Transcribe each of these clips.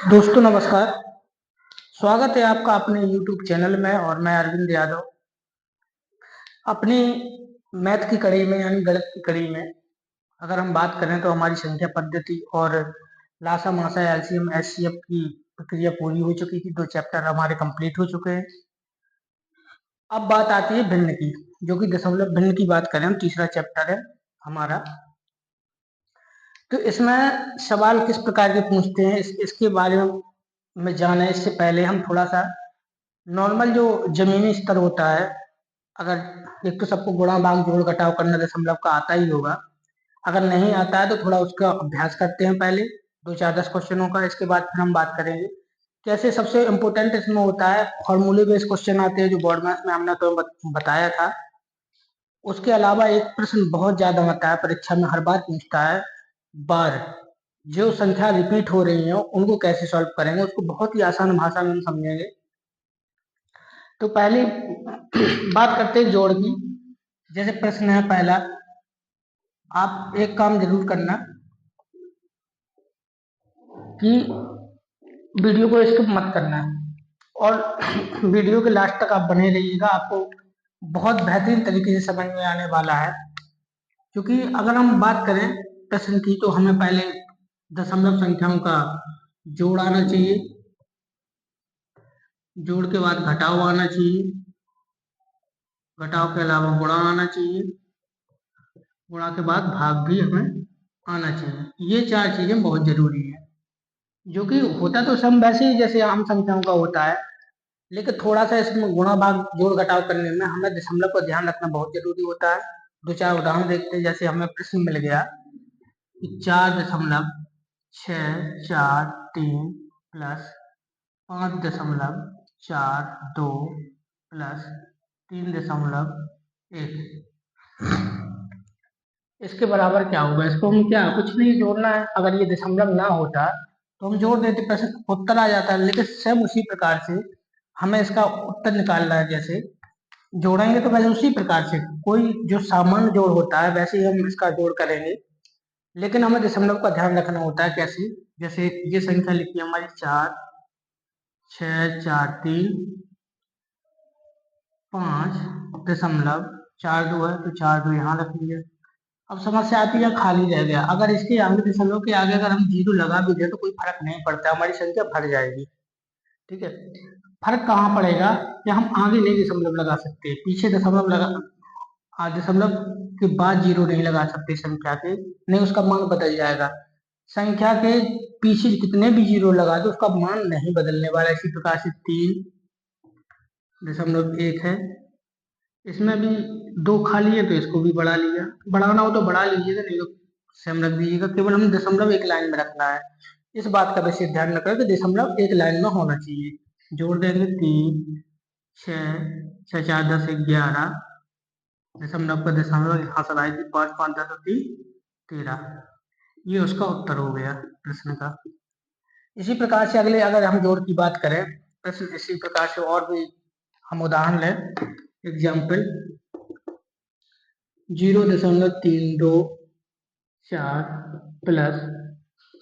दोस्तों नमस्कार। स्वागत है आपका अपने YouTube चैनल में और मैं अरविंद यादव। अपनी मैथ की कड़ी में यानी गणित की कड़ी में अगर हम बात करें तो हमारी संख्या पद्धति और लासा मासा एलसीएम एचसीएफ की प्रक्रिया पूरी हो चुकी थी। 2 चैप्टर हमारे कंप्लीट हो चुके हैं। अब बात आती है भिन्न की, जो कि दशमलव भिन्न की बात करें हम, तीसरा चैप्टर है हमारा। तो इसमें सवाल किस प्रकार के पूछते हैं इसके बारे में जाने इससे पहले हम थोड़ा सा नॉर्मल जो जमीनी स्तर होता है, अगर एक तो सबको गुणा भाग जोड़ घटाव करना दशमलव का आता ही होगा। अगर नहीं आता है तो थोड़ा उसका अभ्यास करते हैं पहले 2 4 10 क्वेश्चनों का। इसके बाद फिर हम बात करेंगे कैसे सबसे इम्पोर्टेंट इसमें होता है फॉर्मूले बेस्ड क्वेश्चन आते हैं जो बोर्ड मैथ्स में हमने तो बताया था। उसके अलावा एक प्रश्न बहुत ज्यादा आता है, परीक्षा में हर बार पूछता है, बार जो संख्या रिपीट हो रही है उनको कैसे सॉल्व करेंगे, उसको बहुत ही आसान भाषा में हम समझेंगे। तो पहले बात करते हैं जोड़ की। जैसे प्रश्न है पहला, आप एक काम जरूर करना कि वीडियो को स्किप मत करना और वीडियो के लास्ट तक आप बने रहिएगा। आपको बहुत बेहतरीन तरीके से समझ में आने वाला है। क्योंकि अगर हम बात करें प्रश्न की तो हमें पहले दशमलव संख्याओं का जोड़ आना चाहिए, जोड़ के बाद घटाव आना चाहिए, घटाव के अलावा गुणा आना चाहिए, गुणा के बाद भाग भी हमें आना चाहिए। ये 4 चीजें बहुत जरूरी है, जो कि होता तो सम वैसे ही जैसे आम संख्याओं का होता है, लेकिन थोड़ा सा इसमें गुणा भाग जोड़ घटाव करने में हमें दशमलव का ध्यान रखना बहुत जरूरी होता है। 2 4 उदाहरण देखते हैं। जैसे हमें प्रश्न मिल गया कि 4.643 प्लस 5.42 प्लस 3.1 इसके बराबर क्या होगा। इसको हम क्या कुछ नहीं जोड़ना है। अगर ये दशमलव ना होता तो हम जोड़ देते, प्रश्न उत्तर आ जाता है। लेकिन सेम उसी प्रकार से हमें इसका उत्तर निकालना है। जैसे जोड़ेंगे तो वैसे उसी प्रकार से कोई जो सामान्य जोड़ होता है वैसे ही हम इसका जोड़ करेंगे, लेकिन हमें दशमलव का ध्यान रखना होता है। कैसे, जैसे ये संख्या लिखी है हमारी 4 6 4 3 5.42 है, तो 4 2 यहाँ रख लिया। अब समस्या आती है खाली रह गया। अगर इसके आगे दशमलव के आगे अगर हम जीरो लगा भी दे तो कोई फर्क नहीं पड़ता, हमारी संख्या भर जाएगी। ठीक है, फर्क कहाँ पड़ेगा कि हम आगे नहीं दशमलव लगा सकते, पीछे दशमलव लगा, दशमलव के बाद जीरो नहीं लगा सकते संख्या के, नहीं उसका मान बदल जाएगा। संख्या के पीछे कितने भी जीरो लगा दो उसका मान नहीं बदलने वाला। इसी प्रकार से 3.1 है, इसमें भी 2 खाली है तो इसको भी बढ़ा लिया। बढ़ाना हो तो बढ़ा लीजिएगा, नहीं तो सेम रख दीजिएगा। केवल हम दशमलव एक लाइन में रखना है। इस बात का विशेष ध्यान रखना कि दशमलव एक लाइन में होना चाहिए। जोड़ देंगे 3 6 6 4 10 11, दशमलव का दशमलव यहाँ से आएगी 5 5 10 3 13। ये उसका उत्तर हो गया प्रश्न का। इसी प्रकार से अगले अगर हम जोड़ की बात करें, प्रश्न इसी प्रकार से और भी हम उदाहरण लें। एग्जाम्पल 0.324 प्लस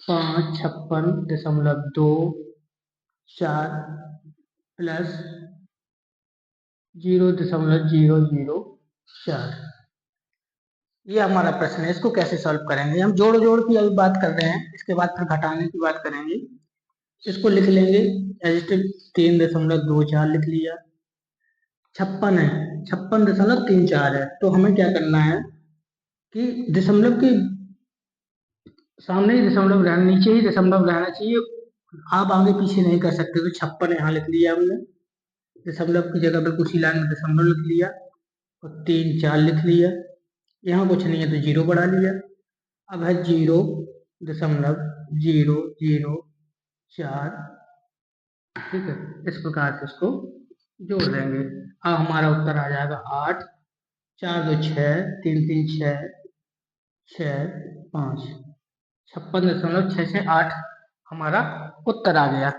556.24 प्लस 0.004, ये हमारा प्रश्न है। इसको कैसे सॉल्व करेंगे। हम जोड़ जोड़ की अभी बात कर रहे हैं, इसके बाद फिर घटाने की बात करेंगे। इसको लिख लेंगे 3.24 लिख लिया। 56 है, 56.34 है, तो हमें क्या करना है कि दशमलव के सामने ही दशमलव रहना, नीचे ही दशमलव रहना चाहिए। आप आगे पीछे नहीं कर सकते। तो 56 यहाँ लिख लिया हमने, दशमलव की जगह पर कुछ ही लाइन में दशमलव लिख लिया और 3 4 लिख लिया। यहाँ कुछ नहीं है तो जीरो बढ़ा लिया। अब है 0.004, ठीक है। इस प्रकार से इसको जोड़ देंगे। अब हमारा उत्तर आ जाएगा 8 4 2 6 3 3 6 6 5, 56.668 हमारा उत्तर आ गया।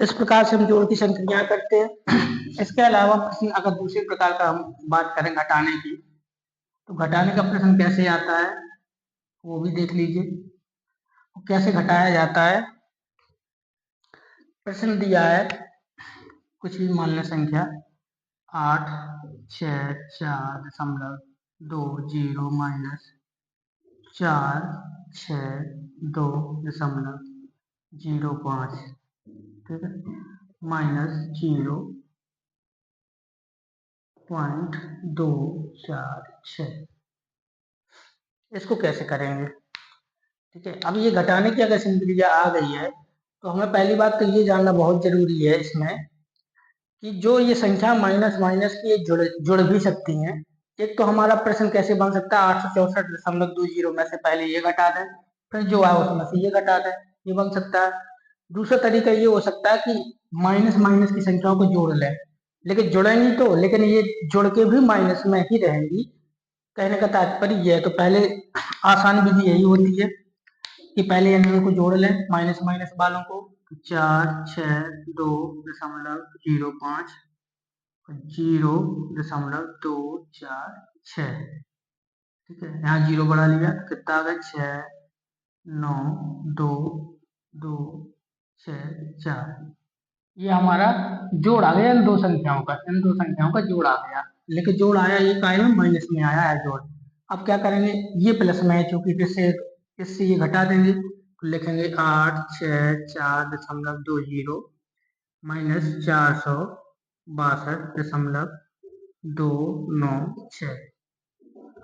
इस प्रकार से हम जोड़ की संक्रिया करते हैं। इसके अलावा प्रश्न अगर दूसरे प्रकार का हम बात करें घटाने की, तो घटाने का प्रश्न कैसे आता है वो भी देख लीजिए। कैसे घटाया जाता है, प्रश्न दिया है कुछ भी मान लें संख्या 864.20 माइनस 462.05, ठीक है, माइनस 0.246। इसको कैसे करेंगे? ठीक है, अब ये घटाने की अगर संक्रिया आ गई है तो हमें पहली बात तो ये जानना बहुत जरूरी है इसमें कि जो ये संख्या माइनस माइनस की जुड़ भी सकती हैं। एक तो हमारा प्रश्न कैसे बन सकता है, 864.20 में से पहले ये घटा दें, फिर जो आए उसमें से ये घटा दें, ये बन सकता है। दूसरा तरीका ये हो सकता है कि माइनस माइनस की संख्याओं को जोड़ लें, लेकिन जुड़ेंगी तो, लेकिन ये जुड़ के भी माइनस में ही रहेंगी। कहने का तात्पर्य ये है, तो पहले आसान विधि यही होती है कि पहले इन को जोड़ लें, माइनस माइनस वालों को, 462.05 0.246, ठीक है, यहाँ 0 बढ़ा लिया तो कितना आ गया, 69226 ये हमारा जोड़ आ गया इन दो संख्याओं का, जोड़ आ गया। लेकिन जोड़ आया ये काय में, माइनस में आया है जोड़। अब क्या करेंगे, ये प्लस में है चूंकि इससे ये घटा देंगे तो लिखेंगे 864.20 माइनस 462.296।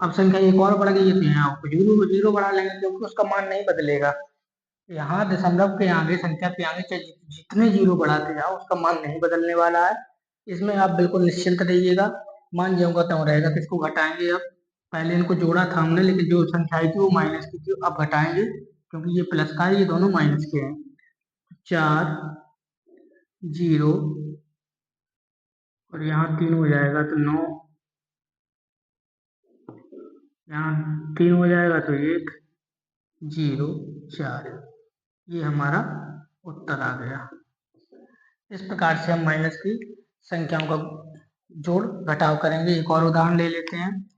अब संख्या एक और बढ़ गई है तो यहाँ जीरो बढ़ा लेंगे क्योंकि उसका मान नहीं बदलेगा। यहाँ दशमलव के आगे, संख्या के आगे चाहे जितने जीरो बढ़ाते जाओ उसका मान नहीं बदलने वाला है। इसमें आप बिल्कुल निश्चिंत रहिएगा, मान जाऊंगा तो रहेगा। किसको घटाएंगे? अब पहले इनको जोड़ा था हमने, लेकिन जो संख्या आई थी वो माइनस की थी, अब घटाएंगे क्योंकि ये प्लस का है, ये दोनों माइनस के हैं। 4 0 और यहाँ 3 हो जाएगा तो 9, यहाँ 3 हो जाएगा तो 1 0 4, ये हमारा उत्तर आ गया। इस प्रकार से हम माइनस की संख्याओं का जोड़ घटाव करेंगे। एक और उदाहरण ले लेते हैं।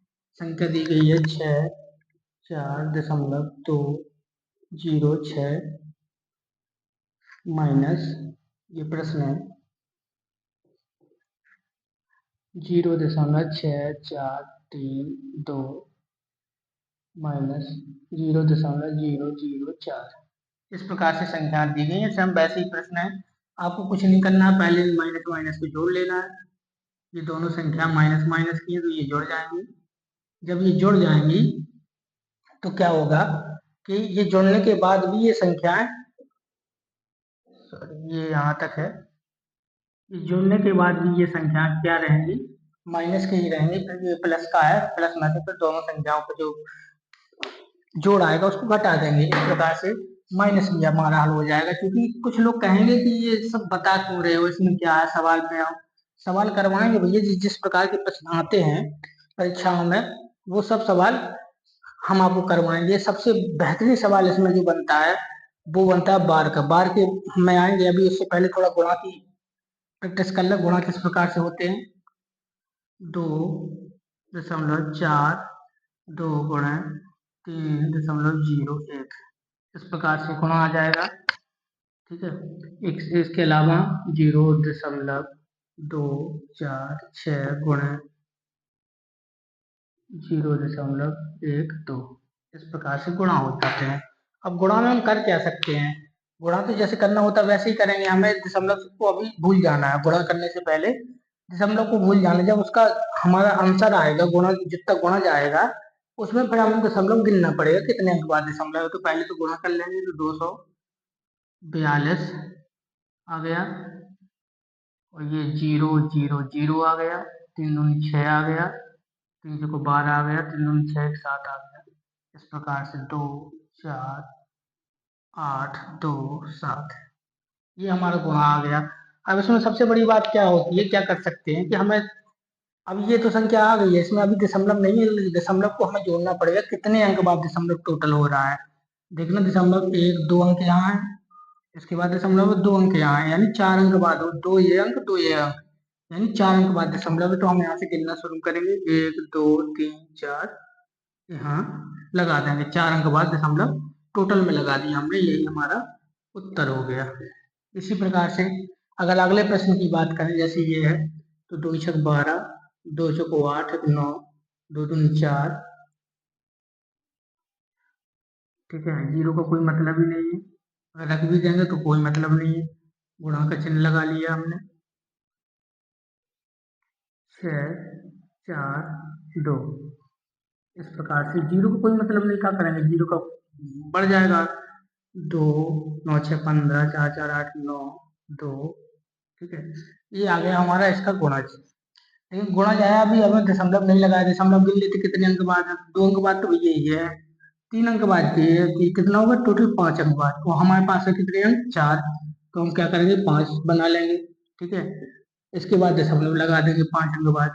संख्या दी गई है 6.4.206 माइनस, ये प्रश्न है, 0.6432 माइनस 0.004। इस प्रकार से संख्या दी गई है। सब वैसे ही प्रश्न है, आपको कुछ नहीं करना है, पहले माइनस माइनस को जोड़ लेना है। ये दोनों संख्या माइनस माइनस की है तो ये जुड़ जाएंगी। जब ये जुड़ जाएंगी तो क्या होगा कि ये जुड़ने के बाद भी ये संख्याएं, ये यहाँ तक है, ये जुड़ने के बाद भी ये संख्या क्या रहेंगी, माइनस की ही रहेंगी। फिर ये प्लस का है, प्लस में से फिर दोनों संख्याओं को जो जोड़ आएगा उसको घटा देंगे। इस प्रकार से माइनस भी हमारा हल हो जाएगा। क्योंकि कुछ लोग कहेंगे कि ये सब बता क्यों रहे हो, इसमें क्या है, सवाल पे आओ। सवाल करवाएंगे भैया, जिस प्रकार के प्रश्न आते हैं परीक्षाओं में वो सब सवाल हम आपको करवाएंगे। सबसे बेहतरीन सवाल इसमें जो बनता है वो बनता है बार का। बार के में आएंगे, अभी उससे पहले थोड़ा गुणा की प्रैक्टिस कर ले। गुणा किस प्रकार से होते हैं, 2.4 2 गुणा 3.01, इस प्रकार से गुणा आ जाएगा, ठीक है। इसके अलावा 0.246 गुणा 0.12, इस प्रकार से गुणा हो जाते हैं। अब गुणा में हम कर क्या सकते हैं, गुणा तो जैसे करना होता है वैसे ही करेंगे। हमें दशमलव को अभी भूल जाना है, गुणा करने से पहले दशमलव को भूल जाना। जब उसका हमारा आंसर आएगा, गुणा जितना गुणा जाएगा उसमें फिर हमें दशमलव गिनना पड़ेगा, कितने अंक बाद दशमलव है। तो पहले तो गुणा कर लेंगे तो 242 आ गया, और ये 0 0 0 आ गया, 3 दूनी 6 आ गया, 3 को 12 आ गया, 3 दूनी 6 7 आ गया। इस प्रकार से 2 4 8 2 7, ये हमारा गुणा आ गया। अब इसमें सबसे बड़ी बात क्या होती है, क्या कर सकते हैं कि हमें, अब ये तो संख्या आ गई है, इसमें अभी दशमलव नहीं है, दशमलव को हमें जोड़ना पड़ेगा, कितने अंक बाद दशमलव टोटल हो रहा है। देखना, दशमलव 1 2 अंक यहाँ है, इसके बाद दशमलव 2 अंक यहाँ है, यानी 4 अंक बाद, 2 ये अंक 2 ये अंक, यानी 4 अंक बाद दशमलव है। तो हम यहाँ से गिनना शुरू करेंगे, 1 2 3 4, यहाँ लगा देंगे 4 अंक बाद दशमलव टोटल में लगा दिया हमने, यही हमारा उत्तर हो गया। इसी प्रकार से अगर अगले प्रश्न की बात करें, जैसे ये है, तो 2 छक 12, 2 चौको 8, 9, 2 दूनी 4, ठीक है। जीरो का कोई मतलब ही नहीं है, अगर रख भी देंगे तो कोई मतलब नहीं है, गुणा का चिन्ह लगा लिया हमने। 6, 4, 2, इस प्रकार से जीरो का कोई मतलब नहीं, क्या करेंगे, जीरो का बढ़ जाएगा, 2, 9 6 15, 4 4 8 9, 2, ठीक है। ये आ गया हमारा इसका गुणा चिन्ह। लेकिन गुणा जाया अभी हमें दशमलव नहीं लगाया, दशमलव गिन लेते कितने अंक बाद है, 2 अंक बाद तो यही है, 3 अंक बाद की है, कि कितना होगा टोटल 5 अंक बाद, तो हमारे पास है कितने अंक 4, तो हम क्या करेंगे 5 बना लेंगे, ठीक है। इसके बाद दशमलव लगा देंगे 5 अंक बाद।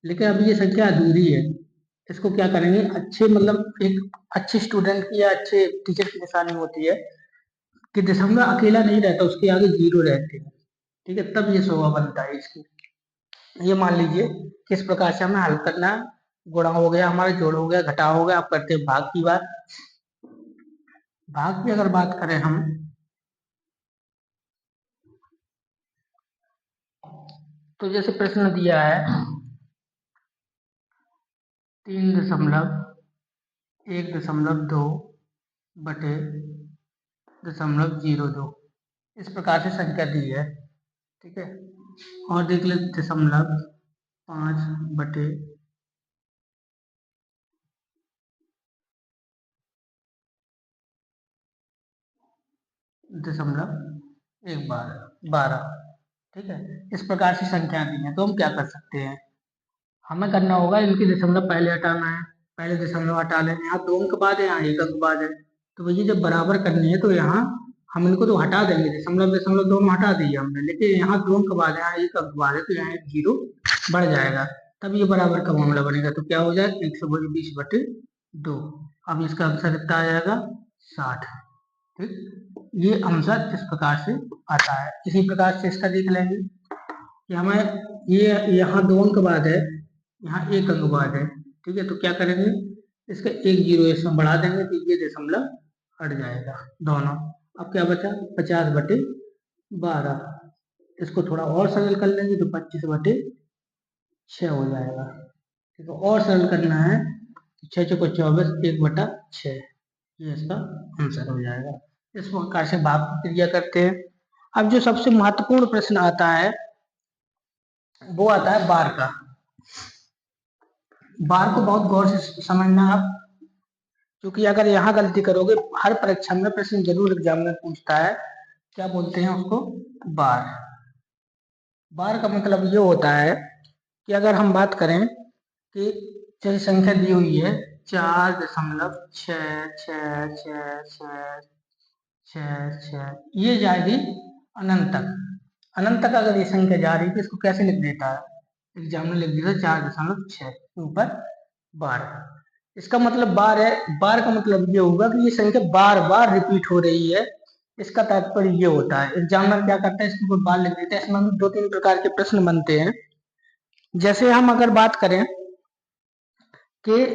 लेकिन अभी ये संख्या अधूरी है, इसको क्या करेंगे, अच्छे मतलब एक अच्छे स्टूडेंट की या अच्छे टीचर की निशानी होती है कि दशमलव अकेला नहीं रहता, उसके आगे जीरो रहते हैं, ठीक है, तब ये शोभा बनता है इसकी। ये मान लीजिए किस प्रकार से हमें हल करना है, गुणा हो गया हमारा, जोड़ हो गया, घटाव हो गया, अब करते हैं भाग की बात। भाग की अगर बात करें हम, तो जैसे प्रश्न दिया है 3.1.2 बटे 0.02, इस प्रकार से संख्या दी है, ठीक है। और देख ले 5 बटे 12, ठीक है। इस प्रकार से संख्या दी है, तो हम क्या कर सकते हैं, हमें करना होगा इनके दशमलव पहले हटाना है, पहले दशमलव हटा लें, यहाँ 2 अंक बाद है, यहाँ 1 अंक बाद है, तो भैया जब बराबर करनी है तो यहाँ हम इनको तो हटा देंगे, दशमलव दशमलव दोनों हटा दिए हमने, लेकिन यहाँ 2 अंक बाद है, यहाँ 1 अंक बाद है, तो यहाँ एक जीरो बढ़ जाएगा, तब ये बराबर का मामला बनेगा, तो क्या हो जाएगा 120 बटे 2। अब इसका आंसर कितना आ जाएगा 60, ठीक। ये आंसर इस प्रकार से आता है। इसी प्रकार से इसका देख लेंगे कि हमें ये यहाँ 2 अंक बाद है, यहाँ 1 अंक बाद है, ठीक है, तो क्या करेंगे, इसका एक जीरो इसमें बढ़ा देंगे, तो ये दशमलव हट जाएगा दोनों। अब क्या बचा 50 बटे 12, इसको थोड़ा और सरल कर लेंगे तो 25 बटे 6 हो जाएगा, ठीक है। और सरल करना है 6 चौको 24, 1 बटा 6, ये इसका आंसर हो जाएगा। इस प्रकार से भाग प्रक्रिया करते हैं। अब जो सबसे महत्वपूर्ण प्रश्न आता है वो आता है बार का। बार को बहुत गौर से समझना आप, क्योंकि अगर यहाँ गलती करोगे, हर परीक्षा में प्रश्न जरूर एग्जाम में पूछता है, क्या बोलते हैं उसको, बार। बार का मतलब ये होता है कि अगर हम बात करें कि जैसे संख्या दी हुई है 4.66666, ये जाएगी अनंत तक। अनंत तक अगर ये संख्या जा रही है तो इसको कैसे लिख देता है, एग्जाम में लिख देता है 4.6 के ऊपर बार। इसका मतलब बार है, बार का मतलब ये होगा कि ये संख्या बार बार रिपीट हो रही है, इसका तात्पर्य ये होता है। एग्जामिनर क्या करता है, इसके ऊपर बार लिख देता है। इसमें 2-3 प्रकार के प्रश्न बनते हैं। जैसे हम अगर बात करें कि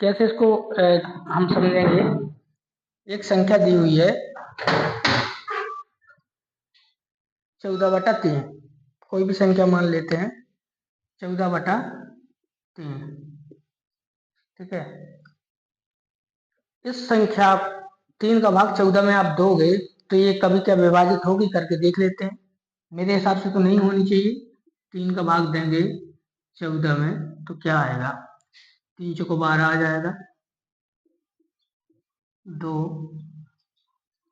कैसे इसको हम समझेंगे, एक संख्या दी हुई है 14/3, कोई भी संख्या मान लेते हैं 14/3, ठीक है। इस संख्या 3 का भाग 14 में आप दोगे तो ये कभी क्या विभाजित होगी, करके देख लेते हैं। मेरे हिसाब से तो नहीं होनी चाहिए। 3 का भाग देंगे 14 में तो क्या आएगा, 3 चौको 12 आ जाएगा, 2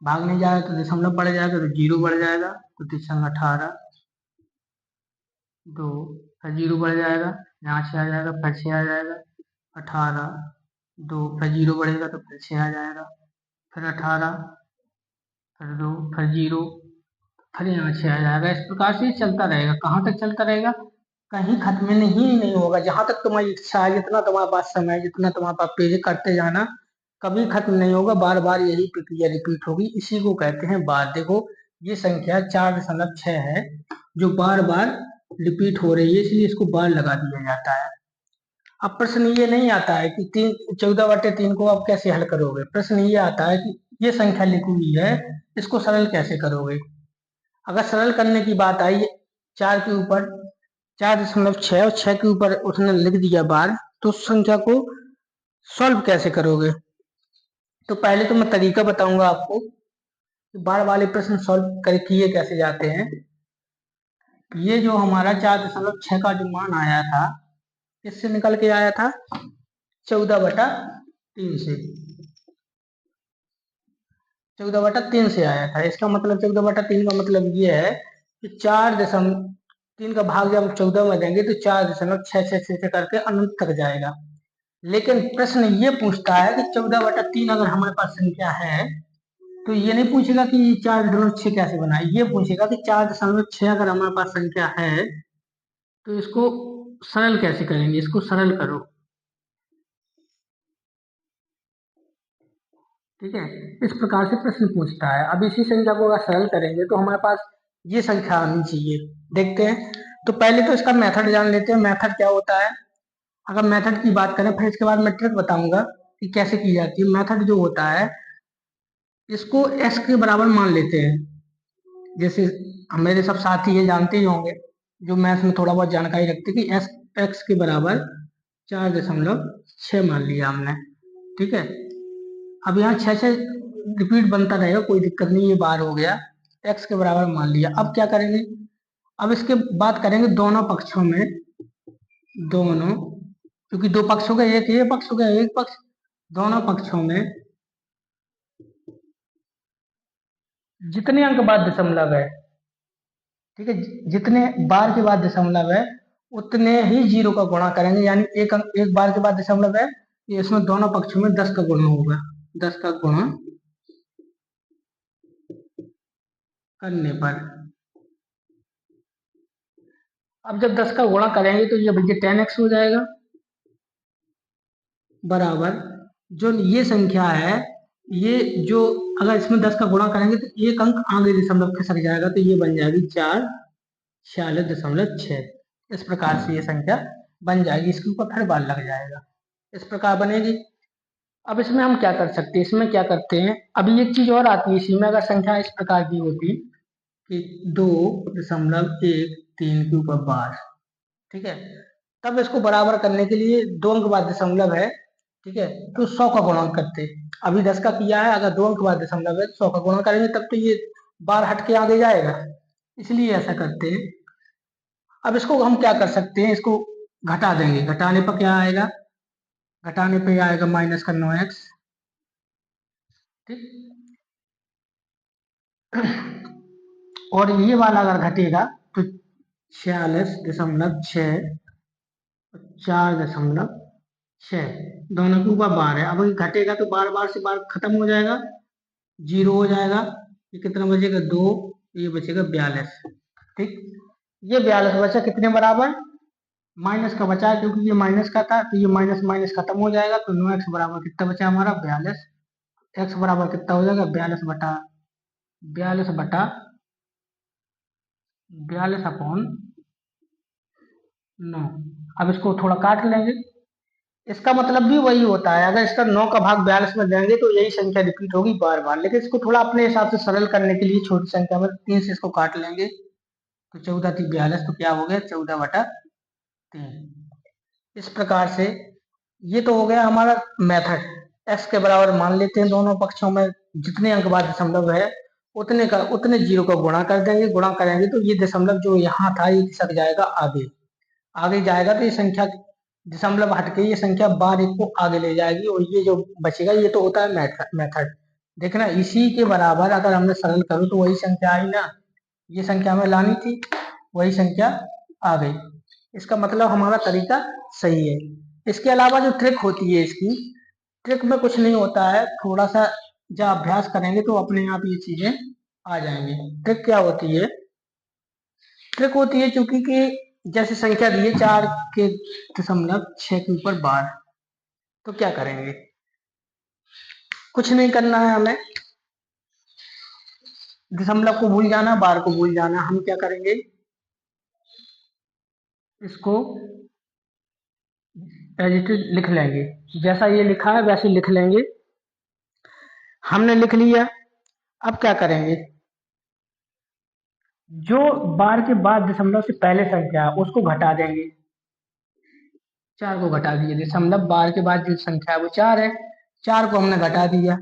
भाग नहीं जाएगा तो दशमलव बढ़ जाएगा, तो जीरो बढ़ जाएगा, तो 3 18, 2 फिर जीरो बढ़ जाएगा, यहाँ 6 आ जाएगा, फिर 6 आ जाएगा, 18, 2 फिर जीरो बढ़ेगा तो फिर 6 आ जाएगा, फिर 18, फिर 2, फिर जीरो, फिर यहाँ 6 आ जाएगा। इस प्रकार से चलता रहेगा। कहाँ तक चलता रहेगा, कहीं खत्म नहीं होगा। जहां तक तुम्हारी इच्छा है, जितना तुम्हारे पास समय, जितना तुम्हारे पास पेज, करते जाना, कभी खत्म नहीं होगा, बार बार यही प्रक्रिया रिपीट होगी। इसी को कहते हैं बार। देखो ये संख्या 4.6 है जो बार बार रिपीट हो रही है, इसलिए इसको बार लगा दिया जाता है। अब प्रश्न ये नहीं आता है कि 14/3 को आप कैसे हल करोगे। प्रश्न ये आता है कि ये संख्या लिखी हुई है, इसको सरल कैसे करोगे। अगर सरल करने की बात आई, 4 के ऊपर 4.6 और 6 के ऊपर उसने लिख दिया बार, तो उस संख्या को सॉल्व कैसे करोगे। तो पहले तो मैं तरीका बताऊंगा आपको कि बार वाले प्रश्न सॉल्व कर किए कैसे जाते हैं। ये जो हमारा 4.6 का जो मान आया था, इससे निकल के आया था 14/3 से, 14/3 से आया था। इसका मतलब 14/3 का मतलब ये है कि 4.3 का भाग जब 14 में देंगे तो 4.666 करके अनंत तक जाएगा। लेकिन प्रश्न ये पूछता है कि 14/3 अगर हमारे पास संख्या है तो ये नहीं पूछेगा कि 4.6 कैसे बना, ये पूछेगा कि 4.6 अगर हमारे पास संख्या है तो इसको सरल कैसे करेंगे, इसको सरल करो। ठीक है, इस प्रकार से प्रश्न पूछता है। अब इसी संख्या को अगर सरल करेंगे तो हमारे पास ये संख्या आनी चाहिए। देखते हैं, तो पहले तो इसका मेथड जान लेते हैं, मेथड क्या होता है। अगर मेथड की बात करें, फिर इसके बाद मैं ट्रिक बताऊंगा कि कैसे की जाती है। मेथड जो होता है, इसको x के बराबर मान लेते हैं। जैसे मेरे सब साथी ये जानते ही होंगे जो मैथ्स में थोड़ा बहुत जानकारी रखते हैं कि x के बराबर 4.6 मान लिया हमने। ठीक है, अब यहाँ 6 रिपीट बनता रहेगा, कोई दिक्कत नहीं, ये बार हो गया। x के बराबर मान लिया। अब क्या करेंगे, अब इसके बात करेंगे दोनों पक्षों में, दोनों, क्योंकि दो पक्ष हो गए, एक ये पक्ष हो गया एक पक्ष, दोनों पक्षों में जितने अंक बाद दशमलव है, ठीक है, जितने बार के बाद दशमलव है उतने ही जीरो का गुणा करेंगे। यानी एक बार के बाद दशमलव है, ये इसमें दोनों पक्षों में 10 का गुणा होगा। 10 का गुणा करने पर, अब जब 10 का गुणा करेंगे तो ये भैया 10x हो जाएगा, बराबर जो ये संख्या है, ये जो अगर इसमें 10 का गुणा करेंगे तो एक अंक आगे दशमलव खसक जाएगा, तो ये बन जाएगी 446.6। इस प्रकार से ये संख्या बन जाएगी, इसके ऊपर फिर बार लग जाएगा, इस प्रकार बनेगी। अब इसमें हम क्या कर सकते हैं, इसमें क्या करते हैं, अभी एक चीज और आती है इसी में। अगर संख्या इस प्रकार की होती कि 2.13 के ऊपर बार, ठीक है, तब इसको बराबर करने के लिए 2 अंक बाद दशमलव है, ठीक है, तो 100 का गुणन करते। अभी 10 का किया है, अगर 2 अंक बाद दशमलव है तो 100 का गुणन करेंगे, तब तो ये बार हट के आगे जाएगा, इसलिए ऐसा करते हैं। अब इसको हम क्या कर सकते हैं, इसको घटा देंगे। घटाने पर क्या आएगा, घटाने पे आएगा -9x। ठीक, और ये वाला अगर घटेगा तो 46.6, 4.6, दोनों के ऊपर बार है। अब ये घटेगा तो बार बार से बार खत्म हो जाएगा, जीरो हो जाएगा। ये कितना बचेगा, 2, ये बचेगा 42। ठीक, ये 42 बचा कितने बराबर, माइनस का बचा है, क्योंकि ये माइनस का था तो ये माइनस माइनस खत्म हो जाएगा। तो 9x बराबर कितना बचा हमारा, 42। x बराबर कितना हो जाएगा, 42/9। अब इसको थोड़ा काट लेंगे। इसका मतलब भी वही होता है, अगर इसका 9 का भाग 42 में देंगे तो यही संख्या रिपीट होगी बार बार। लेकिन इसको थोड़ा अपने हिसाब से सरल करने के लिए छोटी संख्या में 3 से इसको काट लेंगे, तो 14×3 = 42, तो क्या हो गया, 14/3। इस प्रकार से ये तो हो गया हमारा मेथड। x के बराबर मान लेते हैं, दोनों पक्षों में जितने अंक बाद दशमलव है उतने जीरो का गुणा कर देंगे। गुणा करेंगे तो ये दशमलव जो यहाँ था ये खिसक जाएगा आगे, आगे जाएगा तो ये संख्या दशमलव हटके ये संख्या बार एक को आगे ले जाएगी, और ये जो बचेगा ये तो होता है मेथड। देखना, इसी के बराबर अगर हमने सरल करूँ तो वही संख्या आई ना, ये संख्या हमें लानी थी, वही संख्या आ गई। इसका मतलब हमारा तरीका सही है। इसके अलावा जो ट्रिक होती है, इसकी ट्रिक में कुछ नहीं होता है, थोड़ा सा जब अभ्यास करेंगे तो अपने आप ये चीजें आ जाएंगी। ट्रिक क्या होती है, ट्रिक होती है चूंकि कि जैसे संख्या दी है 4.6 के ऊपर बार, तो क्या करेंगे, कुछ नहीं करना है हमें, दशमलव को भूल जाना, बार को भूल जाना। हम क्या करेंगे, इसको एज इट इज लिख लेंगे, जैसा ये लिखा है वैसे लिख लेंगे। हमने लिख लिया। अब क्या करेंगे, जो बार के बाद दशमलव से पहले संख्या है उसको घटा देंगे। 4 को घटा दिया, दशमलव बार के बाद जो संख्या है वो 4 है, 4 को हमने घटा दिया।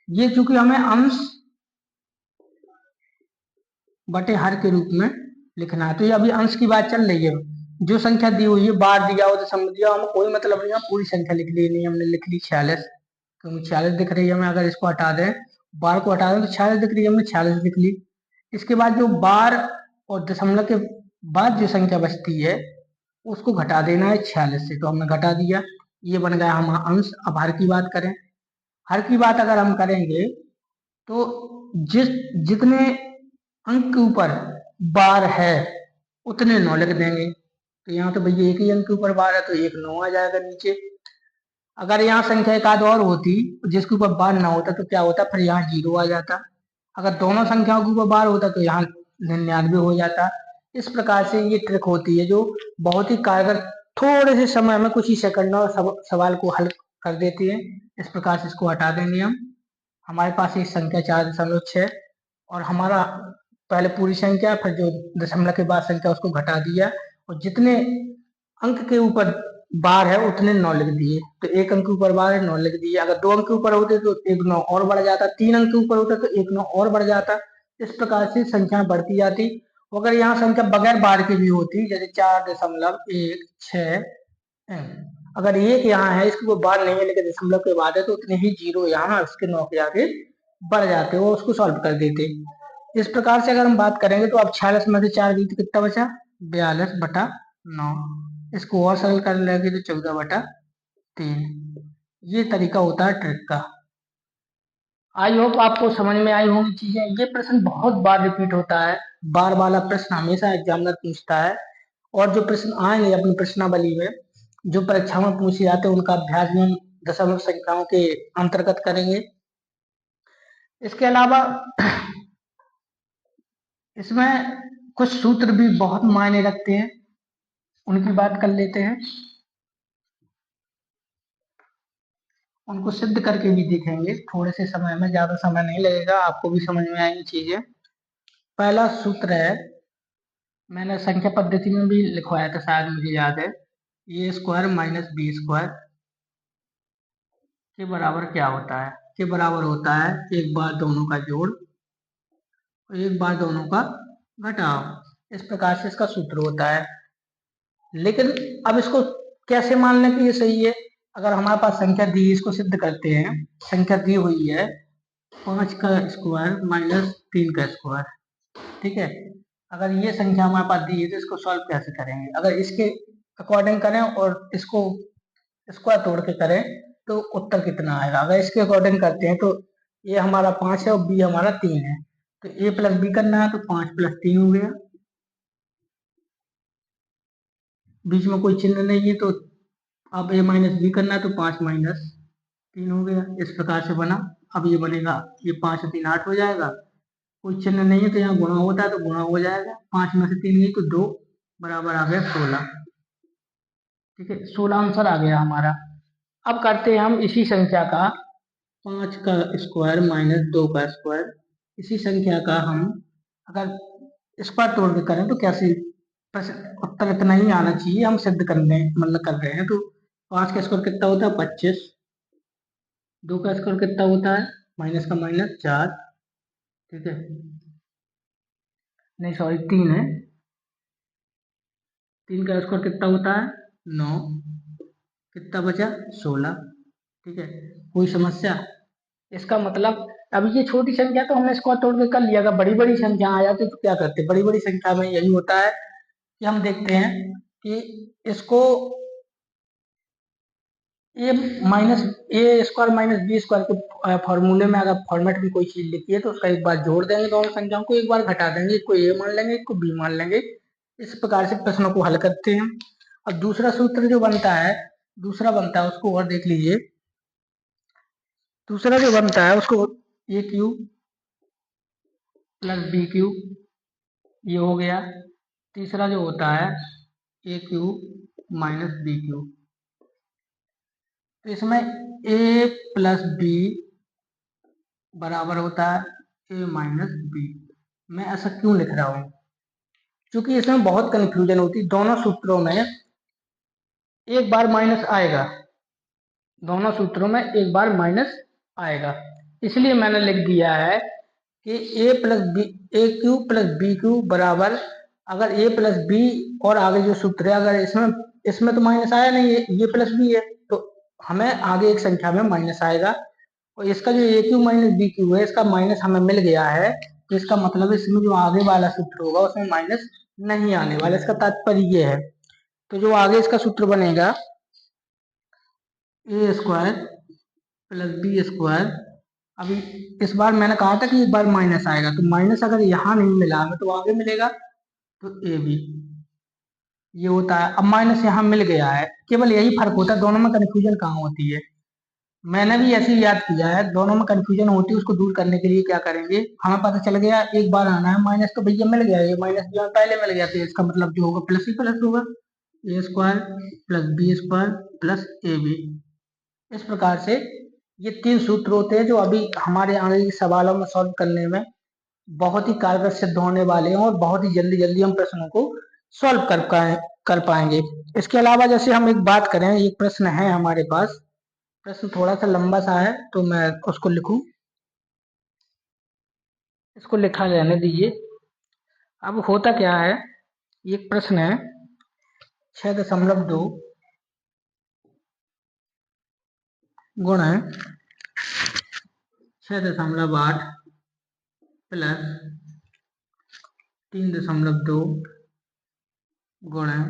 ये चूंकि हमें अंश बटे हर के रूप में लिखना है, तो ये अभी अंश की बात चल रही है। जो संख्या दी हुई है, बार दिया हो दशमलव दिया, हमें कोई मतलब नहीं है, पूरी संख्या लिख ली नहीं, हमने लिख ली 46, क्योंकि 46 दिख रही है हमें। अगर इसको हटा दें, बार को हटा दें तो 46 दिख रही है, हमने 46 लिख ली। इसके बाद जो बार और दशमलव के बाद जो संख्या बचती है उसको घटा देना है 46 से, तो हमने घटा दिया। ये बन गया हमारा अंश। अब हर की बात करें, हर की बात अगर हम करेंगे तो जितने अंक के ऊपर बार है उतने 9 लिख देंगे। तो यहाँ तो भैया एक ही अंक के ऊपर बार है तो एक 9 आ जाएगा नीचे। अगर यहाँ संख्या एक आध और होती जिसके ऊपर बार ना होता तो क्या होता, फिर यहाँ 0 आ जाता। अगर दोनों संख्याओं के ऊपर बार होता तो यहाँ 99 हो जाता। इस प्रकार से ये ट्रिक होती है जो बहुत ही कारगर, थोड़े से समय में कुछ ही सेकंडों में सवाल को हल कर देती है। इस प्रकार से इसको हटा देंगे हम। हमारे पास एक संख्या 4.6 और हमारा पहले पूरी संख्या, फिर जो दशमलव के बाद संख्या उसको घटा दिया, और जितने अंक के ऊपर बार है उतने 9 लिख दिए। तो एक अंक के ऊपर बार है, 9 लिख दिए। अगर 2 अंक के ऊपर होते तो एक 9 और बढ़ जाता, 3 अंक के ऊपर होता तो एक 9 और बढ़ जाता। इस प्रकार से संख्या बढ़ती जाती। अगर यहाँ संख्या बगैर बार की भी होती, जैसे 4.16, अगर एक यहाँ है इसके ऊपर बार नहीं है लेकिन दशमलव के बाद है, तो उतने ही 0 यहाँ इसके 9 के आगे बढ़ जाते, वो उसको सॉल्व कर देते। इस प्रकार से अगर हम बात करेंगे तो अब 46 में से 4 गई तो कितना बचा, 42/9। इसको और सरल कर लेंगे तो 14/3। ये तरीका होता है ट्रिक का। आई होप आपको समझ में आई होंगी चीजें। ये प्रश्न बहुत बार रिपीट होता है, बार वाला प्रश्न हमेशा एग्जामिनर पूछता है। और जो प्रश्न आएंगे अपनी प्रश्नावली में, जो परीक्षा में पूछे जाते हैं, उनका अभ्यास भी हम दशमलव संख्याओं के अंतर्गत करेंगे। इसके अलावा इसमें कुछ सूत्र भी बहुत मायने रखते हैं, उनकी बात कर लेते हैं। उनको सिद्ध करके भी देखेंगे थोड़े से समय में, ज्यादा समय नहीं लगेगा, आपको भी समझ में आएंगी चीजें। पहला सूत्र है, मैंने संख्या पद्धति में भी लिखवाया था शायद, मुझे याद है, ए स्क्वायर माइनस बी स्क्वायर के बराबर क्या होता है। के बराबर होता है एक बार दोनों का जोड़ और एक बार दोनों का घटाव। इस प्रकार से इसका सूत्र होता है। लेकिन अब इसको कैसे मान लें कि ये सही है। अगर हमारे पास संख्या दी है, इसको सिद्ध करते हैं। संख्या दी हुई है 5 का स्क्वायर माइनस 3 का स्क्वायर, ठीक है। अगर ये संख्या हमारे पास दी है तो इसको सॉल्व कैसे करेंगे। अगर इसके अकॉर्डिंग करें और इसको स्क्वायर तोड़ के करें तो उत्तर कितना आएगा। अगर इसके अकॉर्डिंग करते हैं तो ए हमारा 5 है और बी हमारा 3 है, तो ए प्लस बी करना है तो 5 + 3 हो गया। बीच में कोई चिन्ह नहीं है तो अब ए माइनस बी करना है तो 5 - 3 हो गया। इस प्रकार से बना। अब ये बनेगा, ये 5 और 3 8 हो जाएगा। कोई चिन्ह नहीं है तो यहाँ गुणा होता है तो गुणा हो जाएगा। 5 में से 3 गई तो 2 बराबर आ गया 16। ठीक है, 16 आंसर आ गया हमारा। अब करते हैं हम इसी संख्या का 5 का स्क्वायर माइनस 2 का स्क्वायर। इसी संख्या का हम अगर स्क्वायर तोड़ के करें तो कैसे, उत्तर इतना ही आना चाहिए। हम सिद्ध करने मतलब कर रहे हैं तो 5 का स्क्वायर कितना होता है 25, 2 का स्क्वायर कितना होता है माइनस का माइनस 4, ठीक है, नहीं सॉरी 3 है। 3 का स्क्वायर कितना होता है 9, कितना बचा 16, ठीक है। कोई समस्या। इसका मतलब अब ये छोटी संख्या तो हमने स्क्वायर तोड़ के कर लिया। अगर बड़ी बड़ी संख्या आ जाती तो क्या करते, बड़ी बड़ी संख्या में यही होता है कि हम देखते हैं कि इसको ए माइनस ए स्क्वायर माइनस बी स्क्वायर के फॉर्मूले में अगर फॉर्मेट में कोई चीज लिखी है तो उसका एक बार जोड़ देंगे दोनों संख्याओं को, एक बार घटा देंगे, एक को ए मान लेंगे एक को बी मान लेंगे। इस प्रकार से प्रश्नों को हल करते हैं। अब दूसरा सूत्र जो बनता है, दूसरा बनता है उसको और देख लीजिए। दूसरा जो बनता है उसको ए क्यूब प्लस बी क्यूब, ये हो गया। तीसरा जो होता है ए क्यूब माइनस बी क्यूब, तो इसमें a प्लस बी बराबर होता है a माइनस बी। मैं ऐसा क्यों लिख रहा हूं? क्योंकि इसमें बहुत कंफ्यूजन होती है। दोनों सूत्रों में एक बार माइनस आएगा, दोनों सूत्रों में एक बार माइनस आएगा, इसलिए मैंने लिख दिया है कि ए प्लस बी, ए क्यूब प्लस बी क्यूब बराबर, अगर ए प्लस बी और आगे जो सूत्र है, अगर इसमें तो माइनस आया नहीं है, ये प्लस बी है, तो हमें आगे एक संख्या में माइनस आएगा। और इसका जो ए क्यूब माइनस बी क्यूब है, इसका माइनस हमें मिल गया है, तो इसका मतलब इसमें जो आगे वाला सूत्र होगा उसमें माइनस नहीं आने वाला। इसका तात्पर्य ये है। तो जो आगे इसका सूत्र बनेगा ए स्क्वायर प्लस बी स्क्वायर, अभी इस बार मैंने कहा था कि एक बार माइनस आएगा, तो माइनस अगर यहाँ नहीं मिला हमें तो आगे मिलेगा, तो ए बी ये होता है। अब माइनस यहाँ मिल गया है, केवल यही फर्क होता है, दोनों में कंफ्यूजन कहाँ होती है। मैंने भी ऐसे ही याद किया है, दोनों में कंफ्यूजन होती है, उसको दूर करने के लिए क्या करेंगे, हमें पता चल गया एक बार आना है माइनस, तो भैया मिल गया, ये माइनस जो पहले मिल गया, तो इसका मतलब जो होगा प्लस ही प्लस होगा, a square plus b square plus a b. इस प्रकार से ये तीन सूत्र होते हैं जो अभी हमारे आगे के सवालों में सॉल्व करने में बहुत ही कारगर सिद्ध होने वाले हैं, और बहुत ही जल्दी जल्दी हम प्रश्नों को सॉल्व कर पाएंगे। इसके अलावा जैसे हम एक बात करें, एक प्रश्न है हमारे पास, प्रश्न थोड़ा सा लंबा सा है, तो मैं उसको लिखूं, इसको लिखा रहने दीजिए। अब होता क्या है, एक प्रश्न है 6.2 गुण है 6.8 प्लस 3.2 गुण है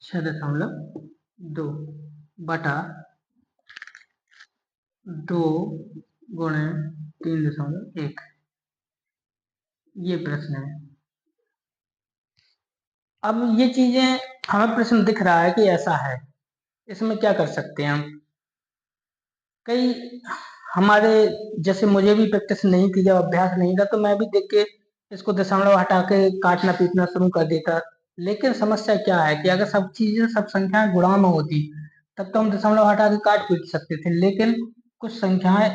6.2 बटा 2 गुणे 3.1। ये प्रश्न है। अब ये चीजें हमें प्रश्न दिख रहा है कि ऐसा है, इसमें क्या कर सकते हैं हम? कई हमारे जैसे मुझे भी प्रैक्टिस नहीं थी, जब अभ्यास नहीं था, तो मैं भी देख के इसको दशमलव हटा के काटना पीटना शुरू कर देता। लेकिन समस्या क्या है कि अगर सब चीजें सब संख्याएं गुणा में होती तब तो हम दशमलव हटा के काट पीट सकते थे, लेकिन कुछ संख्याएं,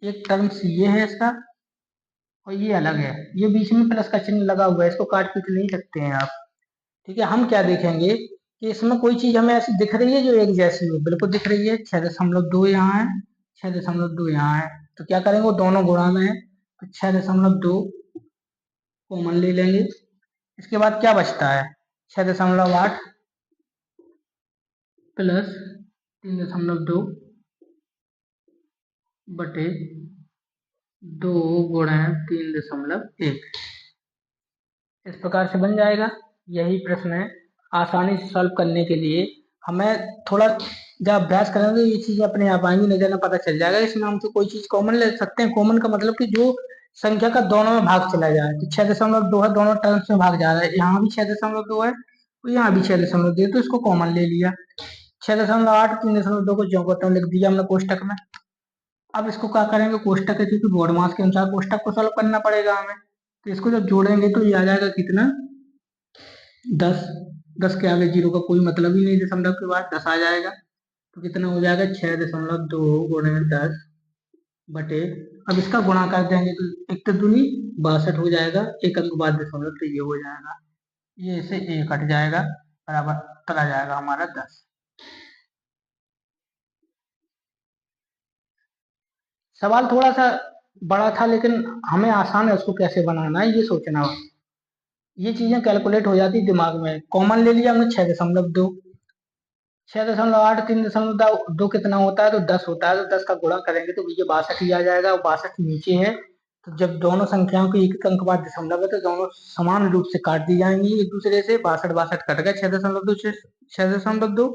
एक टर्म्स ये है इसका और ये अलग है, ये बीच में प्लस का चिन्ह लगा हुआ है, इसको काट पीट नहीं सकते हैं आप। ठीक है, हम क्या देखेंगे कि इसमें कोई चीज हमें ऐसी दिख रही है जो एक जैसी हो, बिल्कुल दिख रही है, 6.2 यहाँ है, 6.2 यहाँ है, तो क्या करेंगे, वो दोनों गुणा में है, तो 6.2 कॉमन ले लेंगे। इसके बाद क्या बचता है, 6.8 प्लस 3.2 बटे 2 गुणा 3.1, इस प्रकार से बन जाएगा। यही प्रश्न है। आसानी से सॉल्व करने के लिए हमें थोड़ा जब अभ्यास करेंगे ये चीजें अपने आप आएंगी, नजर में पता चल जाएगा। इसमें हम तो कोई चीज कॉमन ले सकते हैं, कॉमन का मतलब कि जो संख्या का दोनों में भाग चला जाए, तो 6.2 है, दोनों टर्म्स में भाग जा रहा है, यहाँ भी 6.2 है और यहाँ भी 6.2 है, तो इसको कॉमन ले लिया। 6.8 3.2 को जो को लिख दिया हमने कोष्टक में। अब इसको क्या करेंगे, कोष्टक है क्योंकि बोर्ड मास के अनुसार कोष्टक को सॉल्व करना पड़ेगा हमें, तो इसको जब जोड़ेंगे तो ये आ जाएगा कितना, 10। 10 के आगे जीरो का कोई मतलब ही नहीं, दशमलव के बाद 10 आ जाएगा, तो कितना हो जाएगा, 6.2 गुणे 10 बटे, अब इसका गुणा कर देंगे तो एक तो दूनी 62 हो जाएगा, एक अंक बाद दशमलव, तो ये हो जाएगा, ये इसे ए कट जाएगा, बराबर चला जाएगा हमारा 10। सवाल थोड़ा सा बड़ा था, लेकिन हमें आसान है उसको कैसे बनाना है ये सोचना। ये चीजें कैलकुलेट हो जाती दिमाग में। कॉमन ले लिया हमने 6.2, 6.8 3.2 कितना होता है, तो 10 होता है, तो 10 का गुणा करेंगे तो ये 62 ही आ जाएगा, और 62 नीचे है, तो जब दोनों संख्याओं की एक अंक बाद दशमलव है तो दोनों समान रूप से काट दी जाएंगी एक दूसरे से, 62 62 कट गए, 6.2 से 6.2,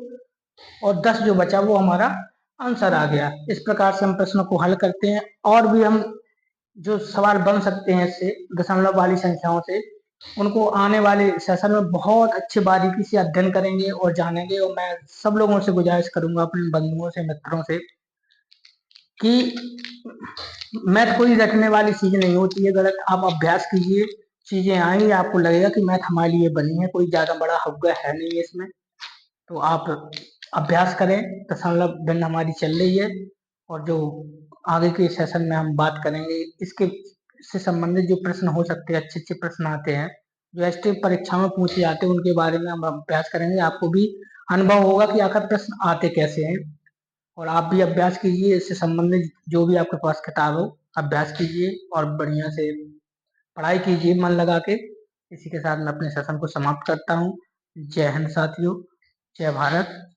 और 10 जो बचा वो हमारा आंसर आ गया। इस प्रकार से हम प्रश्नों को हल करते हैं। और भी हम जो सवाल बन सकते हैं इससे, दशमलव वाली संख्याओं से, उनको आने वाले सेशन में बहुत अच्छे बारीकी से अध्ययन करेंगे और जानेंगे। और मैं सब लोगों से गुजारिश करूंगा, अपने बंधुओं से, मित्रों से, कि मैथ कोई रटने वाली चीज नहीं होती है गलत। आप अभ्यास कीजिए, चीजें आएंगी, आपको लगेगा कि मैथ हमारे लिए बनी है, कोई ज्यादा बड़ा हव्य है नहीं इसमें। तो आप अभ्यास करें। दशमलव भिन्न हमारी चल रही है और जो आगे के सेशन में हम बात करेंगे इसके से संबंधित जो प्रश्न हो सकते हैं, अच्छे-अच्छे प्रश्न आते हैं, जो एसटी परीक्षा में पूछे जाते हैं, उनके बारे में हम अभ्यास करेंगे। आपको भी अनुभव होगा कि आखिर प्रश्न आते कैसे हैं और आप भी अभ्यास कीजिए। इससे संबंधित जो भी आपके पास किताब हो, अभ्यास कीजिए और बढ़िया से पढ़ाई कीजिए मन लगा के। इसी के साथ मैं अपने सेशन को समाप्त करता हूँ। जय हिंद साथियों, जय भारत।